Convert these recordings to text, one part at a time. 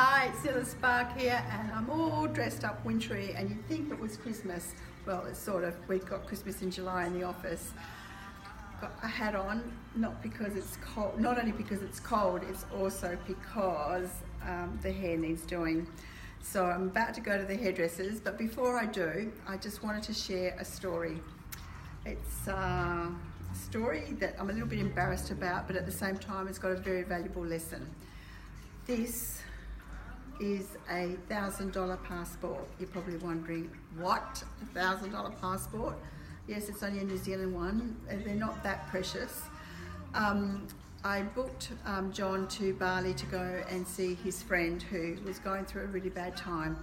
Hi, it's Zilla Spark here, and I'm all dressed up wintry, and you'd think it was Christmas. Well, it's sort of, we've got Christmas in July in the office. Got a hat on, not because it's cold, not only because it's cold, it's also because the hair needs doing. So I'm about to go to the hairdressers, but before I do, I just wanted to share a story. It's a story that I'm a little bit embarrassed about, but at the same time it's got a very valuable lesson. This is a $1,000 passport. You're probably wondering, what? A $1,000 passport? Yes, it's only a New Zealand one. They're not that precious. I booked John to Bali to go and see his friend who was going through a really bad time.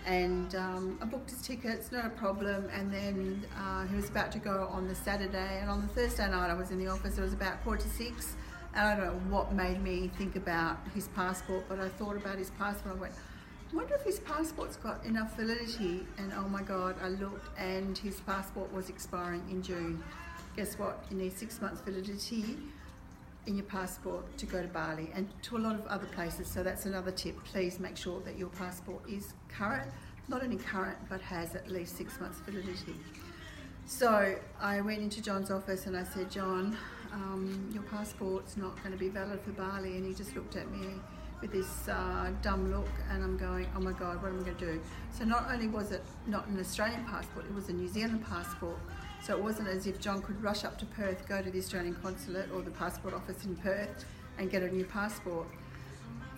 And I booked his tickets, not a problem, and then he was about to go on the Saturday, and on the Thursday night I was in the office. It was about 5:45, and I don't know what made me think about his passport, but I thought about his passport. I went, I wonder if his passport's got enough validity, and oh my God, I looked and his passport was expiring in June. Guess what? You need 6 months validity in your passport to go to Bali and to a lot of other places. So that's another tip. Please make sure that your passport is current, not only current, but has at least 6 months validity. So I went into John's office and I said, John, your passport's not going to be valid for Bali. And he just looked at me with this dumb look, and I'm going, oh my God, what am I going to do? So not only was it not an Australian passport, it was a New Zealand passport. So it wasn't as if John could rush up to Perth, go to the Australian consulate or the passport office in Perth and get a new passport.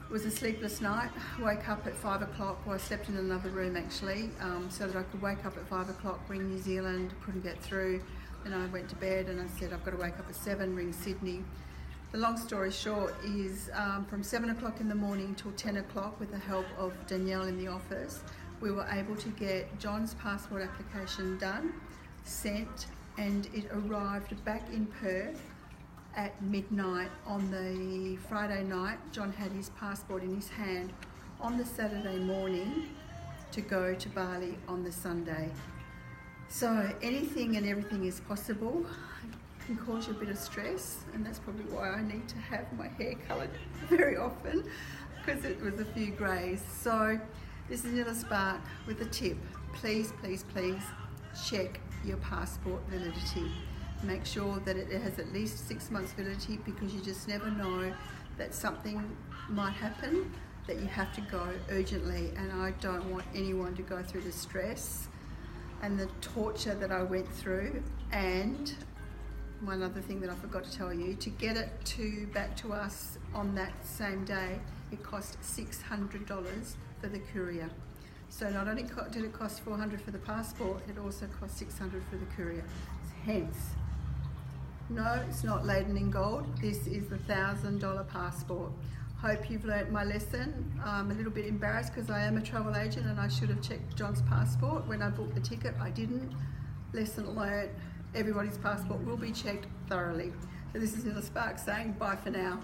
It was a sleepless night. Woke up at 5 o'clock. Well, I slept in another room actually, so that I could wake up at 5 o'clock, ring New Zealand, couldn't get through. Then I went to bed and I said, I've got to wake up at 7, ring Sydney. The long story short is from 7 o'clock in the morning till 10 o'clock, with the help of Danielle in the office, we were able to get John's passport application done, sent, and it arrived back in Perth at midnight on the Friday night. John had his passport in his hand on the Saturday morning to go to Bali on the Sunday. So anything and everything is possible. It can cause you a bit of stress, and that's probably why I need to have my hair coloured very often, because it was a few greys. So this is Zilla Spark with a tip. Please, please, please check your passport validity. Make sure that it has at least 6 months validity, because you just never know that something might happen that you have to go urgently, and I don't want anyone to go through the stress and the torture that I went through. And one other thing that I forgot to tell you, to get it back to us on that same day, it cost $600 for the courier. So not only did it cost $400 for the passport, it also cost $600 for the courier. Hence, no, it's not laden in gold. This is the $1,000 passport. Hope you've learnt my lesson. I'm a little bit embarrassed because I am a travel agent and I should have checked John's passport when I booked the ticket. I didn't. Lesson learnt. Everybody's passport will be checked thoroughly. So this is Zilla Spark saying bye for now.